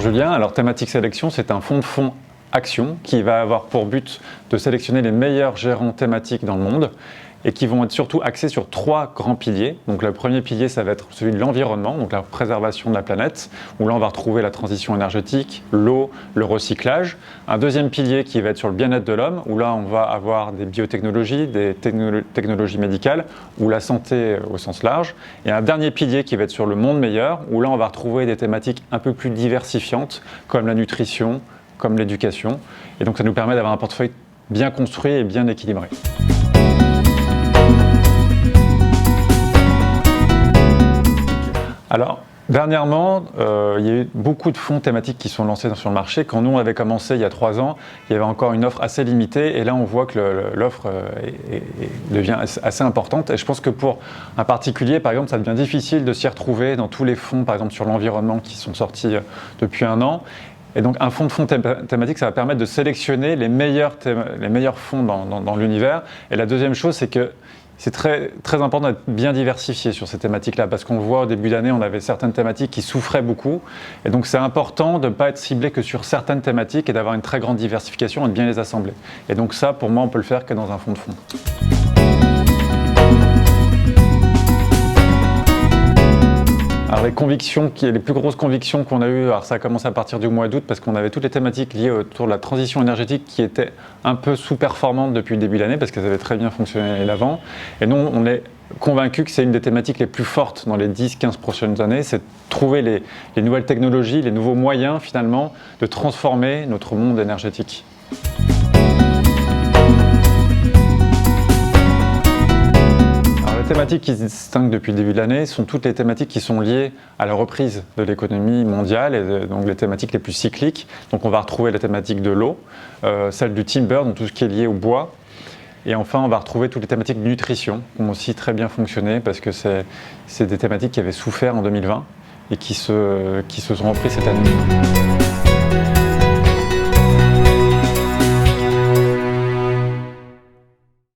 Julien. Alors thématique sélection, c'est un fonds de fonds action qui va avoir pour but de sélectionner les meilleurs gérants thématiques dans le monde et qui vont être surtout axés sur 3 grands piliers. Donc le premier pilier, ça va être celui de l'environnement, donc la préservation de la planète, où là on va retrouver la transition énergétique, l'eau, le recyclage. Un deuxième pilier qui va être sur le bien-être de l'homme, où là on va avoir des biotechnologies, des technologies médicales, ou la santé au sens large. Et un dernier pilier qui va être sur le monde meilleur, où là on va retrouver des thématiques un peu plus diversifiantes, comme la nutrition, comme l'éducation. Et donc ça nous permet d'avoir un portefeuille bien construit et bien équilibré. Alors, dernièrement, il y a eu beaucoup de fonds thématiques qui sont lancés sur le marché. Quand nous, on avait commencé il y a 3 ans, il y avait encore une offre assez limitée. Et là, on voit que l'offre devient assez importante. Et je pense que pour un particulier, par exemple, ça devient difficile de s'y retrouver dans tous les fonds, par exemple, sur l'environnement qui sont sortis depuis 1 an. Et donc, un fonds de fonds thématique, ça va permettre de sélectionner les meilleurs fonds dans l'univers. Et la deuxième chose, c'est que c'est très, très important d'être bien diversifié sur ces thématiques-là, parce qu'on voit au début d'année, on avait certaines thématiques qui souffraient beaucoup. Et donc, c'est important de ne pas être ciblé que sur certaines thématiques et d'avoir une très grande diversification et de bien les assembler. Et donc ça, pour moi, on peut le faire que dans un fonds de fonds. Alors les plus grosses convictions qu'on a eues, alors ça a commencé à partir du mois d'août parce qu'on avait toutes les thématiques liées autour de la transition énergétique qui étaient un peu sous-performantes depuis le début de l'année parce qu'elles avaient très bien fonctionné l'année d'avant. Et nous, on est convaincus que c'est une des thématiques les plus fortes dans les 10-15 prochaines années, c'est de trouver les nouvelles technologies, les nouveaux moyens finalement de transformer notre monde énergétique. Les thématiques qui se distinguent depuis le début de l'année sont toutes les thématiques qui sont liées à la reprise de l'économie mondiale et donc les thématiques les plus cycliques. Donc on va retrouver la thématique de l'eau, celle du timber, donc tout ce qui est lié au bois. Et enfin, on va retrouver toutes les thématiques de nutrition qui ont aussi très bien fonctionné parce que c'est des thématiques qui avaient souffert en 2020 et qui se sont reprises cette année.